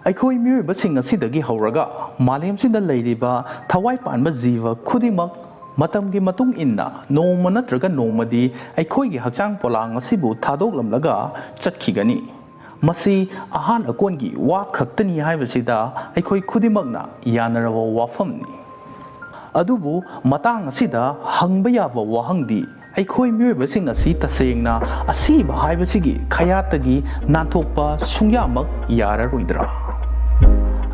ꯑꯩꯈꯣꯏ ꯃꯤꯑꯣꯏꯕꯁꯤꯡ ꯑꯁꯤꯗꯒꯤ ꯍꯧꯔꯒ ꯃꯥꯂꯦꯝꯁꯤꯗ ꯂꯩꯔꯤꯕ ꯊꯋꯥꯏ ꯄꯥꯟꯕ ꯖꯤꯕ ꯈꯨꯗꯤꯡꯃꯛ ꯃꯇꯝꯒꯤ ꯃꯇꯨꯡ ꯏꯟꯅ ꯅꯣꯡꯃ ꯅꯠꯇ꯭ꯔꯒ ꯅꯣꯡꯃꯗꯤ ꯑꯩꯈꯣꯏꯒꯤ ꯍꯛꯆꯥꯡ ꯄꯣꯂꯥꯡ ꯑꯁꯤꯕꯨ ꯊꯥꯗꯣꯛꯂꯝꯂꯒ ꯆꯠꯈꯤꯒꯅꯤ꯫ ꯃꯁꯤ ꯑꯍꯥꯟ ꯑꯀꯣꯟꯒꯤ ꯋꯥ ꯈꯛꯇꯅꯤ ꯍꯥꯏꯕꯁꯤꯗ ꯑꯩꯈꯣꯏ ꯈꯨꯗꯤꯡꯃꯛꯅ ꯌꯥꯅꯔꯕ ꯋꯥꯐꯝꯅꯤ꯫ ꯑꯗꯨꯕꯨ ꯃꯇꯥꯡ ꯑꯁꯤꯗ ꯍꯪꯕ ꯌꯥꯕ ꯋꯥꯍꯪꯗꯤ ꯑꯩꯈꯣꯏ ꯃꯤꯑꯣꯏꯕꯁꯤꯡ ꯑꯁꯤ ꯇꯁꯦꯡꯅ ꯑꯁꯤꯕ ꯍꯥꯏꯕꯁꯤꯒꯤ ꯈꯌꯥꯠꯇꯒꯤ ꯅꯥꯟꯊꯣꯛꯄ ꯁꯨꯡꯌꯥꯃꯛ ꯌꯥꯔꯔꯣꯏꯗ꯭ꯔꯥ?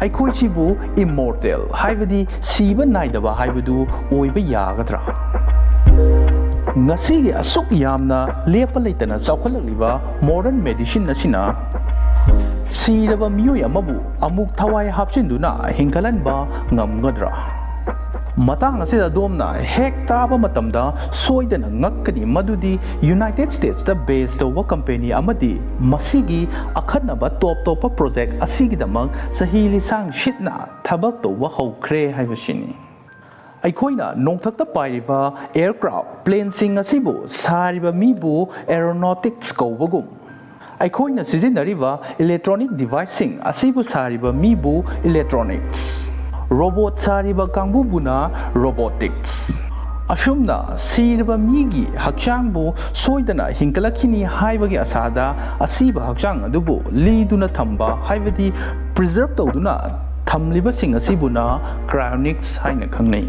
ꯑꯩꯈꯣꯏꯁꯤꯕꯨ ꯏꯝꯃꯣꯔꯇꯦꯜ ꯍꯥꯏꯕꯗꯤ ꯁꯤꯕ ꯅꯥꯏꯗꯕ ꯍꯥꯏꯕꯗꯨ ꯑꯣꯏꯕ ꯌꯥꯒꯗ꯭ꯔꯥ? ꯉꯁꯤꯒꯤ ꯑꯁꯨꯛ ꯌꯥꯝꯅ ꯂꯦꯞꯄ ꯂꯩꯇꯅ ꯆꯥꯎꯈꯠꯂꯛꯂꯤꯕ ꯃꯣꯗꯔꯟ ꯃꯦꯗꯤꯁꯤꯟ ꯑꯁꯤꯅ ꯁꯤꯔꯕ ꯃꯤꯑꯣꯏ ꯑꯃꯕꯨ ꯑꯃꯨꯛ ꯊꯋꯥꯏ ꯍꯥꯞꯆꯤꯟꯗꯨꯅ ꯍꯤꯡꯒꯠꯍꯟꯕ ꯉꯝꯒꯗ꯭ꯔꯥ? ꯃꯇꯥꯡ ꯑꯁꯤꯗ ꯑꯗꯣꯝꯅ ꯍꯦꯛ ꯇꯥꯕ ꯃꯇꯝꯗ ꯁꯣꯏꯗꯅ ꯉꯛꯀꯅꯤ ꯃꯗꯨꯗꯤ ꯌꯨꯅꯥꯏꯇꯦꯗ ꯁ꯭ꯇꯦꯠꯁꯇ ꯕꯦꯖ ꯇꯧꯕ ꯀꯝꯄꯦꯅꯤ ꯑꯃꯗꯤ ꯃꯁꯤꯒꯤ ꯑꯈꯟꯅꯕ ꯇꯣꯞ ꯇꯣꯞꯄ ꯄ꯭ꯔꯣꯖꯦꯛ ꯑꯁꯤꯒꯤꯗꯃꯛ ꯆꯍꯤ ꯂꯤꯁꯥꯡ ꯁꯤꯠꯅ ꯊꯕꯛ ꯇꯧꯕ ꯍꯧꯈ꯭ꯔꯦ ꯍꯥꯏꯕꯁꯤꯅꯤ꯫ ꯑꯩꯈꯣꯏꯅ ꯅꯣꯡꯊꯛꯇ ꯄꯥꯏꯔꯤꯕ ꯑꯦꯌꯔꯀ꯭ꯔꯥꯐ ꯄ꯭ꯂꯦꯟꯁꯤꯡ ꯑꯁꯤꯕꯨ ꯁꯥꯔꯤꯕ ꯃꯤꯕꯨ ꯑꯦꯔꯣꯅꯣꯇꯤꯛꯁ ꯀꯧꯕꯒꯨꯝ ꯑꯩꯈꯣꯏꯅ ꯁꯤꯖꯤꯟꯅꯔꯤꯕ ꯏꯂꯦꯛꯇ꯭ꯔꯣꯅꯤꯛ ꯗꯤꯚꯥꯏꯁꯁꯤꯡ ꯑꯁꯤꯕꯨ ꯁꯥꯔꯤꯕ ꯃꯤꯕꯨ ꯏꯂꯦꯛꯇ꯭ꯔꯣꯅꯤꯛꯁ, ꯔꯣꯕꯣꯠ ꯁꯥꯔꯤꯕ ꯀꯥꯡꯕꯨꯕꯨꯅ ꯔꯣꯕꯣꯇꯤꯛꯁ꯫ ꯑꯁꯨꯝꯅ ꯁꯤꯔꯕ ꯃꯤꯒꯤ ꯍꯛꯆꯥꯡꯕꯨ ꯁꯣꯏꯗꯅ ꯍꯤꯡꯒꯠꯂꯛꯈꯤꯅꯤ ꯍꯥꯏꯕꯒꯤ ꯑꯁꯥꯗ ꯑꯁꯤꯕ ꯍꯛꯆꯥꯡ ꯑꯗꯨꯕꯨ ꯂꯤꯗꯨꯅ ꯊꯝꯕ ꯍꯥꯏꯕꯗꯤ ꯄ꯭ꯔꯤꯖꯔꯕ ꯇꯧꯗꯨꯅ ꯊꯝꯂꯤꯕꯁꯤꯡ ꯑꯁꯤꯕꯨꯅ ꯀ꯭ꯔꯥꯏꯑꯣꯅꯤꯛꯁ ꯍꯥꯏꯅ ꯈꯪꯅꯩ꯫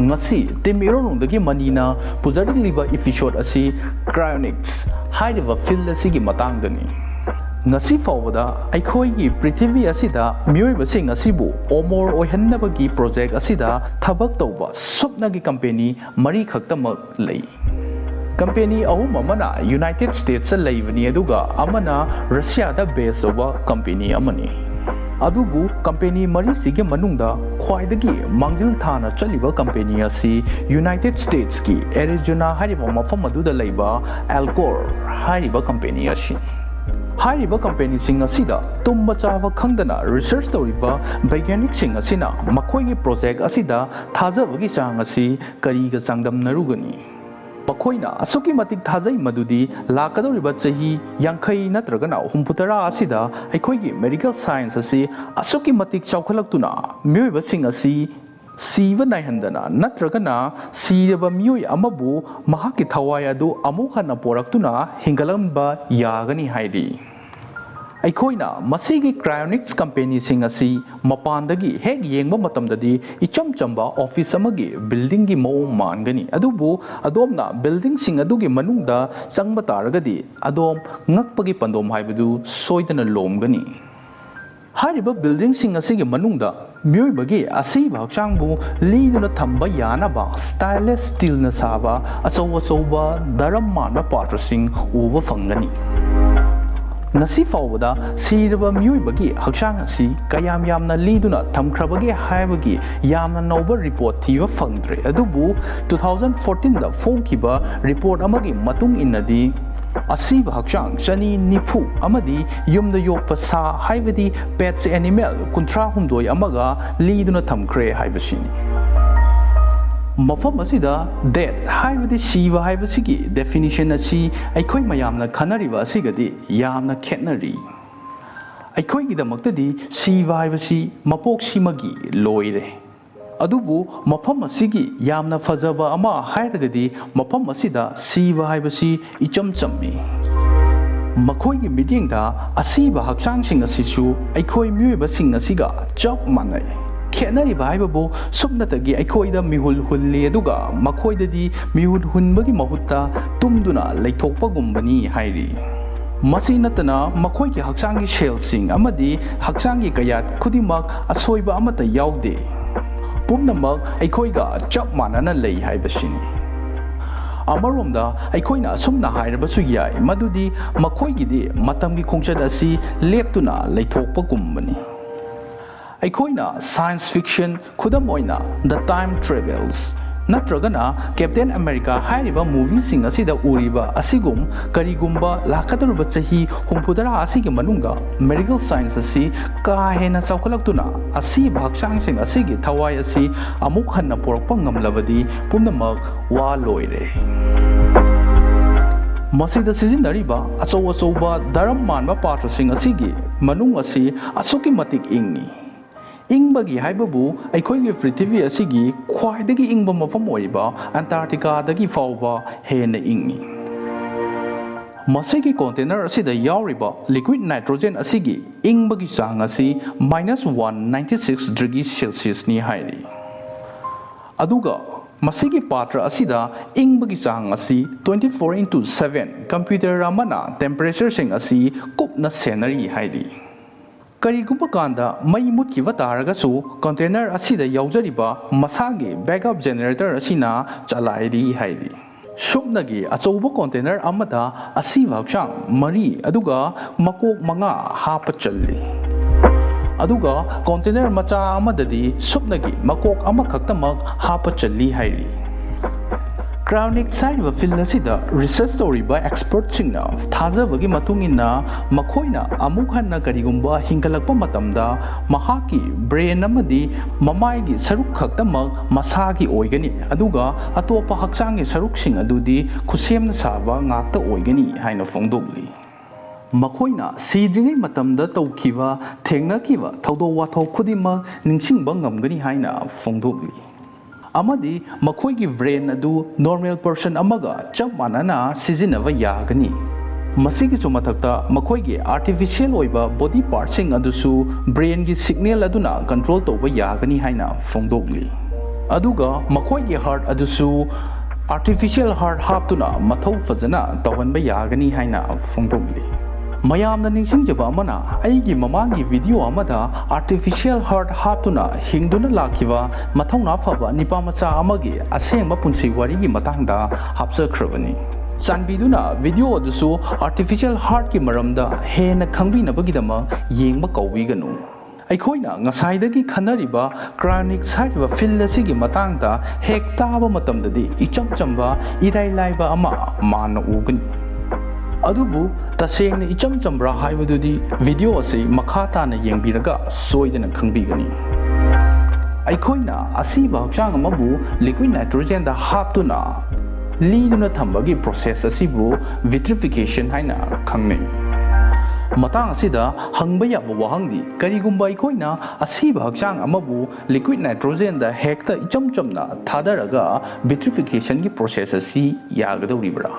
ꯉꯁꯤ ꯇꯤꯝ ꯏꯔꯣꯜꯅꯨꯡꯗꯒꯤ ꯃꯅꯤꯅ ꯄꯨꯖꯔꯛꯂꯤꯕ ꯏꯄꯤꯁꯣꯗ ꯑꯁꯤ ꯀ꯭ꯔꯥꯏꯑꯣꯅꯤꯛꯁ ꯍꯥꯏꯔꯤꯕ ꯐꯤꯜꯗ ꯑꯁꯤꯒꯤ ꯃꯇꯥꯡꯗꯅꯤ꯫ ꯉꯁꯤ ꯐꯥꯎꯕꯗ ꯑꯩꯈꯣꯏꯒꯤ ꯄ꯭ꯔꯤꯊꯤꯕꯤ ꯑꯁꯤꯗ ꯃꯤꯑꯣꯏꯕꯁꯤꯡ ꯑꯁꯤꯕꯨ ꯑꯣꯃꯣꯔ ꯑꯣꯏꯍꯟꯅꯕꯒꯤ ꯄ꯭ꯔꯣꯖꯦꯛ ꯑꯁꯤꯗ ꯊꯕꯛ ꯇꯧꯕ ꯁꯨꯞꯅꯒꯤ ꯀꯝꯄꯦꯅꯤ 4 ꯈꯛꯇꯃꯛ ꯂꯩ꯫ ꯀꯝꯄꯦꯅꯤ 3 ꯑꯃꯅ ꯌꯨꯅꯥꯏꯇꯦꯗ ꯁ꯭ꯇꯦꯠꯁꯇ ꯂꯩꯕꯅꯤ ꯑꯗꯨꯒ ꯑꯃꯅ ꯔꯁꯤꯌꯥꯗ ꯕꯦꯖ ꯇꯧꯕ ꯀꯝꯄꯦꯅꯤ ꯑꯃꯅꯤ꯫ ꯑꯗꯨꯕꯨ ꯀꯝꯄꯦꯅꯤ 4ꯁꯤꯒꯤ ꯃꯅꯨꯡꯗ ꯈ꯭ꯋꯥꯏꯗꯒꯤ ꯃꯥꯡꯖꯤꯜ ꯊꯥꯅ ꯆꯠꯂꯤꯕ ꯀꯝꯄꯦꯅꯤ ꯑꯁꯤ ꯌꯨꯅꯥꯏꯇꯦꯗ ꯁ꯭ꯇꯦꯠꯁꯀꯤ ꯑꯦꯔꯤꯖꯣꯅꯥ ꯍꯥꯏꯔꯤꯕ ꯃꯐꯝ ꯑꯗꯨꯗ ꯂꯩꯕ ꯑꯦꯜꯀꯣꯔ ꯍꯥꯏꯔꯤꯕ ꯀꯝꯄꯦꯅꯤ ꯑꯁꯤꯅꯤ꯫ ꯍꯥꯏꯔꯤꯕ ꯀꯝꯄꯦꯅꯤꯁꯤꯡ ꯑꯁꯤꯗ ꯇꯨꯝꯕ ꯆꯥꯕ ꯈꯪꯗꯅ ꯔꯤꯁꯔꯆ ꯇꯧꯔꯤꯕ ꯕꯩꯒ꯭ꯌꯥꯅꯤꯛꯁꯤꯡ ꯑꯁꯤꯅ ꯃꯈꯣꯏꯒꯤ ꯄ꯭ꯔꯣꯖꯦꯛ ꯑꯁꯤꯗ ꯊꯥꯖꯕꯒꯤ ꯆꯥꯡ ꯑꯁꯤ ꯀꯔꯤꯒ ꯆꯥꯡꯗꯝꯅꯔꯨꯒꯅꯤ? ꯃꯈꯣꯏꯅ ꯑꯁꯨꯛꯀꯤ ꯃꯇꯤꯛ ꯊꯥꯖꯩ ꯃꯗꯨꯗꯤ ꯂꯥꯛꯀꯗꯧꯔꯤꯕ ꯆꯍꯤ 50 ꯅꯠꯇ꯭ꯔꯒꯅ 60 ꯑꯁꯤꯗ ꯑꯩꯈꯣꯏꯒꯤ ꯃꯦꯗꯤꯀꯦꯜ ꯁꯥꯏꯟꯁ ꯑꯁꯤ ꯑꯁꯨꯛꯀꯤ ꯃꯇꯤꯛ ꯆꯥꯎꯈꯠꯂꯛꯇꯨꯅ ꯃꯤꯑꯣꯏꯕꯁꯤꯡ ꯑꯁꯤ ꯁꯤꯕ ꯅꯥꯏꯍꯟꯗꯅ ꯅꯠꯇ꯭ꯔꯒꯅ ꯁꯤꯔꯕ ꯃꯤꯑꯣꯏ ꯑꯃꯕꯨ ꯃꯍꯥꯛꯀꯤ ꯊꯋꯥꯏ ꯑꯗꯨ ꯑꯃꯨꯛ ꯍꯟꯅ ꯄꯣꯔꯛꯇꯨꯅ ꯍꯤꯡꯒꯠꯍꯟꯕ ꯌꯥꯒꯅꯤ ꯍꯥꯏꯔꯤ꯫ ꯑꯩꯈꯣꯏꯅ ꯃꯁꯤꯒꯤ ꯀ꯭ꯔꯥꯏꯑꯣꯅꯤꯛꯁ ꯀꯝꯄꯦꯅꯤꯁꯤꯡ ꯑꯁꯤ ꯃꯄꯥꯟꯗꯒꯤ ꯍꯦꯛ ꯌꯦꯡꯕ ꯃꯇꯝꯗꯗꯤ ꯏꯆꯝ ꯆꯝꯕ ꯑꯣꯐꯤꯁ ꯑꯃꯒꯤ ꯕꯤꯜꯗꯤꯡꯒꯤ ꯃꯑꯣꯡ ꯃꯥꯟꯒꯅꯤ꯫ ꯑꯗꯨꯕꯨ ꯑꯗꯣꯝꯅ ꯕꯤꯜꯗꯤꯡꯁꯤꯡ ꯑꯗꯨꯒꯤ ꯃꯅꯨꯡꯗ ꯆꯪꯕ ꯇꯥꯔꯒꯗꯤ ꯑꯗꯣꯝ ꯉꯛꯄꯒꯤ ꯄꯟꯗꯣꯝ ꯍꯥꯏꯕꯗꯨ ꯁꯣꯏꯗꯅ ꯂꯣꯝꯒꯅꯤ꯫ ꯍꯥꯏꯔꯤꯕ ꯕꯤꯜꯗꯤꯡꯁꯤꯡ ꯑꯁꯤꯒꯤ ꯃꯅꯨꯡꯗ ꯃꯤꯑꯣꯏꯕꯒꯤ ꯑꯁꯤꯕ ꯍꯛꯆꯥꯡꯕꯨ ꯂꯤꯗꯨꯅ ꯊꯝꯕ ꯌꯥꯅꯕ ꯁ꯭ꯇꯥꯏꯟꯂꯦꯁ ꯁ꯭ꯇꯤꯜꯅ ꯁꯥꯕ ꯑꯆꯧ ꯑꯆꯧꯕ ꯗꯔꯝ ꯃꯥꯟꯕ ꯄꯥꯇ꯭ꯔꯁꯤꯡ ꯎꯕ ꯐꯪꯒꯅꯤ꯫ ꯉꯁꯤ ꯐꯥꯎꯕꯗ ꯁꯤꯔꯕ ꯃꯤꯑꯣꯏꯕꯒꯤ ꯍꯛꯆꯥꯡ ꯑꯁꯤ ꯀꯌꯥꯝ ꯌꯥꯝꯅ ꯂꯤꯗꯨꯅ ꯊꯝꯈ꯭ꯔꯕꯒꯦ ꯍꯥꯏꯕꯒꯤ ꯌꯥꯝꯅ ꯅꯧꯕ ꯔꯤꯄꯣꯔꯠ ꯊꯤꯕ ꯐꯪꯗ꯭ꯔꯦ꯫ ꯑꯗꯨꯕꯨ 2014ꯗ ꯐꯣꯡꯈꯤꯕ ꯔꯤꯄꯣꯔꯠ ꯑꯃꯒꯤ ꯃꯇꯨꯡ ꯏꯟꯅꯗꯤ ꯑꯁꯤꯕ ꯍꯛꯆꯥꯡ 990 ꯑꯃꯗꯤ ꯌꯨꯝꯗ ꯌꯣꯛꯄ ꯁꯥ ꯍꯥꯏꯕꯗꯤ ꯄꯦꯠꯁ ꯑꯦꯅꯤꯃꯦꯜ 38 ꯑꯃꯒ ꯂꯤꯗꯨꯅ ꯊꯝꯈ꯭ꯔꯦ ꯍꯥꯏꯕꯁꯤꯅꯤ꯫ ꯃꯐꯝ ꯑꯁꯤꯗ ꯗꯦꯠ ꯍꯥꯏꯕꯗꯤ ꯁꯤꯕ ꯍꯥꯏꯕꯁꯤꯒꯤ ꯗꯦꯐꯤꯅꯤꯁꯟ ꯑꯁꯤ ꯑꯩꯈꯣꯏ ꯃꯌꯥꯝꯅ ꯈꯟꯅꯔꯤꯕ ꯑꯁꯤꯒꯗꯤ ꯌꯥꯝꯅ ꯈꯦꯠꯅꯔꯤ꯫ ꯑꯩꯈꯣꯏꯒꯤꯗꯃꯛꯇꯗꯤ ꯁꯤꯕ ꯍꯥꯏꯕꯁꯤ ꯃꯄꯣꯛꯁꯤꯃꯒꯤ ꯂꯣꯏꯔꯦ꯫ ꯑꯗꯨꯕꯨ ꯃꯐꯝ ꯑꯁꯤꯒꯤ ꯌꯥꯝꯅ ꯐꯖꯕ ꯑꯃ ꯍꯥꯏꯔꯒꯗꯤ ꯃꯐꯝ ꯑꯁꯤꯗ ꯁꯤꯕ ꯍꯥꯏꯕꯁꯤ ꯏꯆꯝ ꯆꯝꯃꯤ꯫ ꯃꯈꯣꯏꯒꯤ ꯃꯤꯠꯌꯦꯡꯗ ꯑꯁꯤꯕ ꯍꯛꯆꯥꯡꯁꯤꯡ ꯑꯁꯤꯁꯨ ꯑꯩꯈꯣꯏ ꯃꯤꯑꯣꯏꯕꯁꯤꯡ ꯑꯁꯤꯒ ꯆꯞ ꯃꯥꯟꯅꯩ꯫ ꯈꯦꯠꯅꯔꯤꯕ ꯍꯥꯏꯕꯕꯨ ꯁꯨꯞꯅꯇꯒꯤ ꯑꯩꯈꯣꯏꯗ ꯃꯤꯍꯨꯜ ꯍꯨꯜꯂꯤ ꯑꯗꯨꯒ ꯃꯈꯣꯏꯗꯗꯤ ꯃꯤꯍꯨꯜ ꯍꯨꯟꯕꯒꯤ ꯃꯍꯨꯠꯇ ꯇꯨꯝꯗꯨꯅ ꯂꯩꯊꯣꯛꯄꯒꯨꯝꯕꯅꯤ ꯍꯥꯏꯔꯤ꯫ ꯃꯁꯤ ꯅꯠꯇꯅ ꯃꯈꯣꯏꯒꯤ ꯍꯛꯆꯥꯡꯒꯤ ꯁꯦꯜꯁꯤꯡ ꯑꯃꯗꯤ ꯍꯛꯆꯥꯡꯒꯤ ꯀꯌꯥꯠ ꯈꯨꯗꯤꯡꯃꯛ ꯑꯁꯣꯏꯕ ꯑꯃꯠꯇ ꯌꯥꯎꯗꯦ꯫ ꯄꯨꯝꯅꯃꯛ ꯑꯩꯈꯣꯏꯒ ꯆꯞ ꯃꯥꯟꯅꯅ ꯂꯩ ꯍꯥꯏꯕꯁꯤꯅꯤ꯫ ꯑꯃꯔꯣꯝꯗ ꯑꯩꯈꯣꯏꯅ ꯑꯁꯨꯝꯅ ꯍꯥꯏꯔꯕꯁꯨ ꯌꯥꯏ ꯃꯗꯨꯗꯤ ꯃꯈꯣꯏꯒꯤꯗꯤ ꯃꯇꯝꯒꯤ ꯈꯣꯡꯆꯠ ꯑꯁꯤ ꯂꯦꯞꯇꯨꯅ ꯂꯩꯊꯣꯛꯄꯒꯨꯝꯕꯅꯤ꯫ ꯑꯩꯈꯣꯏꯅ ꯁꯥꯏꯟꯁ ꯐꯤꯛꯁꯟ ꯈꯨꯗꯝ ꯑꯣꯏꯅ ꯗ ꯇꯥꯏꯝ ꯇ꯭ꯔꯦꯚꯦꯜꯁ ꯅꯠꯇ꯭ꯔꯒꯅ ꯀꯦꯞꯇꯦꯟ ꯑꯃꯦꯔꯤꯀꯥ ꯍꯥꯏꯔꯤꯕ ꯃꯨꯚꯤꯁꯤꯡ ꯑꯁꯤꯗ ꯎꯔꯤꯕ ꯑꯁꯤꯒꯨꯝ ꯀꯔꯤꯒꯨꯝꯕ ꯂꯥꯛꯀꯗꯧꯔꯤꯕ ꯆꯍꯤ 60 ꯑꯁꯤꯒꯤ ꯃꯅꯨꯡꯗ ꯃꯦꯗꯤꯀꯦꯜ ꯁꯥꯏꯟꯁ ꯑꯁꯤ ꯀꯥ ꯍꯦꯟꯅ ꯆꯥꯎꯈꯠꯂꯛꯇꯨꯅ ꯑꯁꯤꯕ ꯍꯛꯆꯥꯡꯁꯤꯡ ꯑꯁꯤꯒꯤ ꯊꯋꯥꯏ ꯑꯁꯤ ꯑꯃꯨꯛ ꯍꯟꯅ ꯄꯣꯔꯛꯄ ꯉꯝꯂꯕꯗꯤ ꯄꯨꯝꯅꯃꯛ ꯋꯥ ꯂꯣꯏꯔꯦ꯫ ꯃꯁꯤꯗ ꯁꯤꯖꯤꯟꯅꯔꯤꯕ ꯑꯆꯧ ꯑꯆꯧꯕ ꯗꯔꯝ ꯃꯥꯟꯕ ꯄꯥꯇ꯭ꯔꯁꯤꯡ ꯑꯁꯤꯒꯤ manung asi asuki matik ingni. Ingbagi haibabu aikhoigi prithvi asigi khwaidagi ingba mafam oiba Antarctica dagi fauba hena ingni. Masigi container asida yaoriba liquid nitrogen asigi ingbagi chang asi -196 degree Celsius ni hairi. Aduga masigi patra asida ingbagi chang asi 24/7 computer amana temperature sing asi kupna senari hairi. Karigumba kanda mai mutkiba taragasu container asida yaujariba masagi backup generator asina chalairi hairi. Subnagi achouba container amada asiba chang mari aduga makok manga hapa challi. Aduga container macha amadadi subnagi makok amakaktamak hapa challi hairi. Cryonic side field asida research toriba expert singna thajabagi matungina makhoina amuk hanna karigumba hingalakpa matamda mahaki brain amadi mamaigi saruk khaktamak masagi oigani aduga atopa haksangi saruksing adudi khusemna saba ngakta oigani haina fongdobli. Makhoina sidringai matamda taukiba thengnakiba thaudo wathok khudima ningsingba ngamgani haina fongdobli. Amadi makhoigi brain adu normal person amaga chap manana sizinaba yagani. Masigi sumathakta makhoigi artificial oiba body parts sing adusu brain gi signal aduna control toba yagani haina fongdogli. Aduga makhoigi heart adusu artificial heart haptuna mathau fazana tawhanba yagani haina fongdogli. Mayamna ningsingjaba amana aigi mamangi video amada artificial heart haptuna hingduna lakiba mathawna phaba nipamacha amagi asengba punsi wari gi matangda hapjakhrabani. Chanbiduna video adusu artificial heart ki maramda hena khangbinabagidama yengba kaubiganu. Aikhoina ngasaidagi khanariba chronic saiba field asigi matangda hek taba matamdadi icham chamba irai laiba ama mana ugani. Adubu tasengna icham chambra haibadudi video asi makha tana yengbiraga soidana khangbigani. Aikhoina asiba hakchang amabu liquid nitrogen da haptuna liduna thambagi process asibu vitrification haina khangnai. Matang asida hangba yaba wahangdi karigumba aikhoina asiba hakchang amabu liquid nitrogen da hekta icham chamna thadaraga vitrification gi process asi yagadawribra.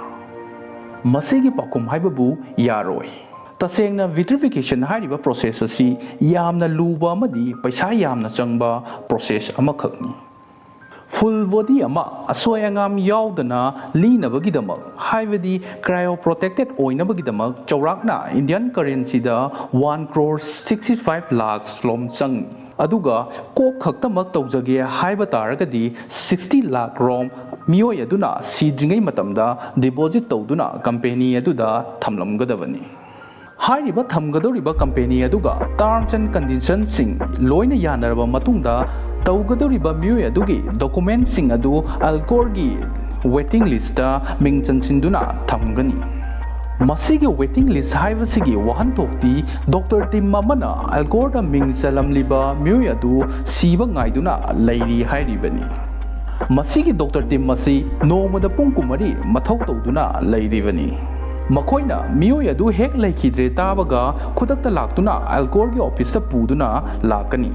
Masigi pakum haibabu yaroi. Tasengna vitrification hairiba process asi yamna luba amadi paisa yamna changba process amakhakni. Full body ama asoi angam yaudana linabagidamak haibadi cryoprotected oinabagidamak chaurakna Indian currency da 1,65 lakhs lom chang. Aduga kok khaktamak tawjage haiba taragadi 60 lakh rom miyoi aduna sidringai matamda deposit tawduna company aduda thamlamgadabani. Hairiba thamgadoriba company aduga terms and conditions sing loina yanaraba matungda tawgadoriba miyoi adugi documents sing adu Alcor gi waiting list da mingchansinduna thamgani. Masigi waiting list haibasigi wahantokti Dr. Tim Mamana Alcor da mingchalamliba miyoi adu siba ngaiduna lairi hairibani. Masigi Dr. Tim masi nomada pungkumari mathau tawduna lairibani. Makhoina miyoi adu hek laikhidre tabaga khudakta laktuna Alcor gi office ta puduna lakani.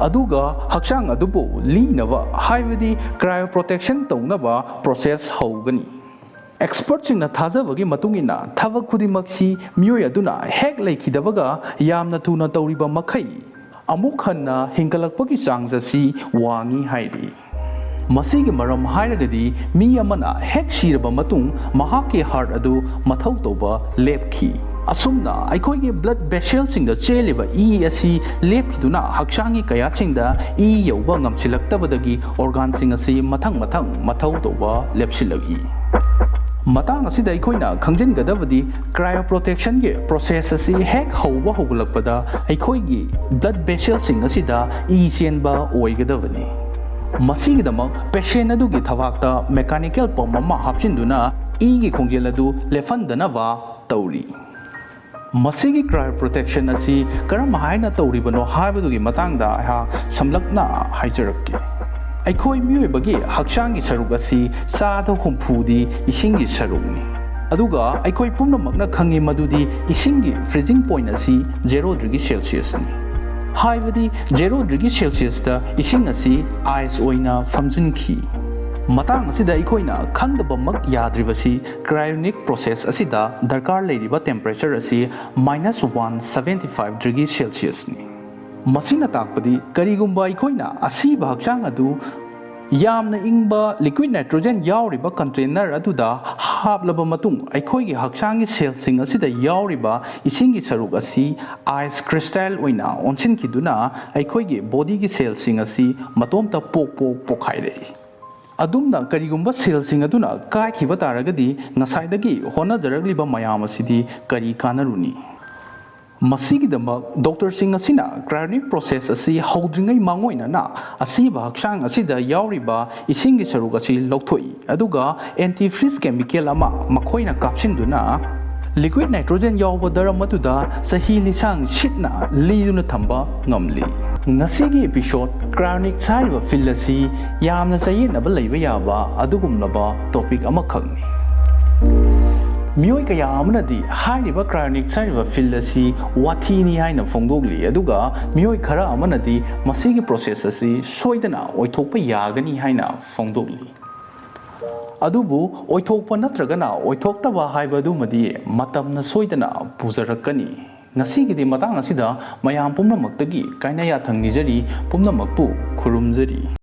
Aduga hakchang adubu linaba haibadi cryoprotection tawnaba process hawgani. Experts singna thajabagi matungina thabak khudimaksi miyoi aduna hek laikhidabaga yamna thuna tawriba makhai amuk hanna hingalakpagi changjasi wangi hairi. Masigi maram hairagadi mi amana hek siraba matung mahaki heart adu mathau toba lepki. Asumna aikhoigi blood vessels singda cheliba e asi lepkiduna hakchangi kaya singda e yauba ngamchilaktabadagi organ sing asi mathang mathau toba lepsilagi. Matang asida aikhoina khangjengadabadi cryoprotection ge process asi hek hauba hogulakpada aikhoigi blood vessels sing asida e chenba oigadabani. Masigidamak patient adugi thabakta mechanical pump ama hapchinduna e gi khongjel adu lefandanaba tawri. Masigi cryoprotection asi karam haina tawribano haibadugi matangda ha samlakna haijarakke. Aikhoi miyoi bagi hakchangi saruk asi sada humphudi isingi sarukni. ꯑꯗꯨꯒ ꯑꯩꯈꯣꯏ ꯄꯨꯝꯅꯃꯛꯅ ꯈꯪꯉꯤ ꯃꯗꯨꯗꯤ ꯏꯁꯤꯡꯒꯤ freezing point ꯑꯁꯤ 0 degree ꯁꯦꯜꯁꯤꯌꯁꯅꯤ ꯍꯥꯏꯕꯗꯤ 0 degree ꯁꯦꯜꯁꯤꯌꯁꯇ ꯏꯁꯤꯡ ꯑꯁꯤ ꯑꯥꯏꯁ ꯑꯣꯏꯅ ꯐꯝꯖꯤꯟꯈꯤ ꯃꯇꯥꯡ ꯑꯁꯤꯗ ꯑꯩꯈꯣꯏꯅ ꯈꯪꯗꯕꯃꯛ ꯌꯥꯗ꯭ꯔꯤꯕꯁꯤ ꯀ꯭ꯔꯥꯏꯑꯣꯅꯤꯛ ꯄ꯭ꯔꯣꯁꯦꯁ ꯑꯁꯤꯗ ꯗꯔꯀꯥꯔ ꯂꯩꯔꯤꯕ ꯇꯦꯝꯄꯔꯦꯆꯔ ꯑꯁꯤ -175 ꯗꯤꯒ꯭ꯔꯤ ꯁꯦꯜꯁꯤꯌꯁꯅꯤ ꯃꯁꯤꯅ ꯇꯥꯛꯄꯗꯤ ꯀꯔꯤꯒꯨꯝꯕ ꯑꯩꯈꯣꯏꯅ ꯑꯁꯤꯕ ꯍꯛꯆꯥꯡ ꯑꯗꯨ ꯌꯥꯝꯅ ꯏꯪꯕ ꯂꯤꯀ꯭ꯋꯤꯠ ꯅꯥꯏꯇ꯭ꯔꯣꯖꯦꯟ ꯌꯥꯎꯔꯤꯕ ꯀꯟꯇꯦꯅꯔ ꯑꯗꯨꯗ ꯍꯥꯞꯂꯕ ꯃꯇꯨꯡ ꯑꯩꯈꯣꯏꯒꯤ ꯍꯛꯆꯥꯡꯒꯤ ꯁꯦꯜꯁꯤꯡ ꯑꯁꯤꯗ ꯌꯥꯎꯔꯤꯕ ꯏꯁꯤꯡꯒꯤ ꯁꯔꯨꯛ ꯑꯁꯤ ꯑꯥꯏꯁ ꯀ꯭ꯔꯤꯁꯇꯦꯜ ꯑꯣꯏꯅ ꯑꯣꯟꯁꯤꯟꯈꯤꯗꯨꯅ ꯑꯩꯈꯣꯏꯒꯤ ꯕꯣꯗꯤꯒꯤ ꯁꯦꯜꯁꯤꯡ ꯑꯁꯤ ꯃꯇꯣꯝꯇ ꯄꯣꯛꯈꯥꯏꯔꯛꯏ ꯑꯗꯨꯝꯅ ꯀꯔꯤꯒꯨꯝꯕ ꯁꯦꯜꯁꯤꯡ ꯑꯗꯨꯅ ꯀꯥꯏꯈꯤꯕ ꯇꯥꯔꯒꯗꯤ ꯉꯁꯥꯏꯗꯒꯤ ꯍꯣꯠꯅꯖꯔꯛꯂꯤꯕ ꯃꯌꯥꯝ ꯑꯁꯤꯗꯤ ꯀꯔꯤ ꯀꯥꯟꯅꯔꯨꯅꯤ ꯃꯁꯤꯒꯤꯗꯃꯛ ꯗꯣꯛꯇꯔꯁꯤꯡ ꯑꯁꯤꯅ ꯀ꯭ꯔꯥꯏꯑꯣꯅꯤꯛ ꯄ꯭ꯔꯣꯁꯦꯁ ꯑꯁꯤ ꯍꯧꯗ꯭ꯔꯤꯉꯩ ꯃꯥꯡꯑꯣꯏꯅꯅ ꯑꯁꯤꯕ ꯍꯛꯆꯥꯡ ꯑꯁꯤꯗ ꯌꯥꯎꯔꯤꯕ ꯏꯁꯤꯡꯒꯤ ꯁꯔꯨꯛ ꯑꯁꯤ ꯂꯧꯊꯣꯛꯏ ꯑꯗꯨꯒ ꯑꯦꯟꯇꯤ ꯐ꯭ꯔꯤꯖ ꯀꯦꯃꯤꯀꯦꯜ ꯑꯃ ꯃꯈꯣꯏꯅ ꯀꯥꯞꯁꯤꯟꯗꯨꯅ ꯂꯤꯀ꯭ꯋꯤꯠ ꯅꯥꯏꯇ꯭ꯔꯣꯖꯦꯟ ꯌꯥꯎꯕ ꯗꯔꯝ ꯑꯗꯨꯗ ꯆꯍꯤ ꯂꯤꯁꯥꯡ ꯁꯤꯠꯅ ꯂꯤꯗꯨꯅ ꯊꯝꯕ ꯉꯝꯂꯤ ꯉꯁꯤꯒꯤ ꯏꯄꯤꯁꯣꯗ ꯀ꯭ꯔꯥꯏꯑꯣꯅꯤꯛ ꯍꯥꯏꯔꯤꯕ ꯐꯤꯜ ꯑꯁꯤ ꯌꯥꯝꯅ ꯆꯌꯦꯠꯅꯕ ꯂꯩꯕ ꯌꯥꯕ ꯑꯗꯨꯒꯨꯝꯂꯕ ꯇꯣꯄꯤꯛ ꯑꯃꯈꯛꯅꯤ ꯃꯤꯑꯣꯏ ꯀꯌꯥ ꯑꯃꯅꯗꯤ ꯍꯥꯏꯔꯤꯕ ꯀ꯭ꯔꯥꯏꯑꯣꯅꯤꯛ ꯍꯥꯏꯔꯤꯕ ꯐꯤꯜ ꯑꯁꯤ ꯋꯥꯊꯤꯅꯤ ꯍꯥꯏꯅ ꯐꯣꯡꯗꯣꯛꯂꯤ ꯑꯗꯨꯒ ꯃꯤꯑꯣꯏ ꯈꯔ ꯑꯃꯅꯗꯤ ꯃꯁꯤꯒꯤ ꯄ꯭ꯔꯣꯁꯦꯁ ꯑꯁꯤ ꯁꯣꯏꯗꯅ ꯑꯣꯏꯊꯣꯛꯄ ꯌꯥꯒꯅꯤ ꯍꯥꯏꯅ ꯐꯣꯡꯗꯣꯛꯂꯤ ꯑꯗꯨꯕꯨ ꯑꯣꯏꯊꯣꯛꯄ ꯅꯠꯇ꯭ꯔꯒꯅ ꯑꯣꯏꯊꯣꯛꯇꯕ ꯍꯥꯏꯕꯗꯨꯃꯗꯤ ꯃꯇꯝꯅ ꯁꯣꯏꯗꯅ ꯄꯨꯖꯔꯛꯀꯅꯤ ꯉꯁꯤꯒꯤꯗꯤ ꯃꯇꯥꯡ ꯑꯁꯤꯗ ꯃꯌꯥꯝ ꯄꯨꯝꯅꯃꯛꯇꯒꯤ ꯀꯥꯏꯅ ꯌꯥꯊꯪ ꯅꯤꯖꯔꯤ ꯄꯨꯝꯅꯃꯛꯄꯨ ꯈꯨꯔꯨꯝꯖꯔꯤ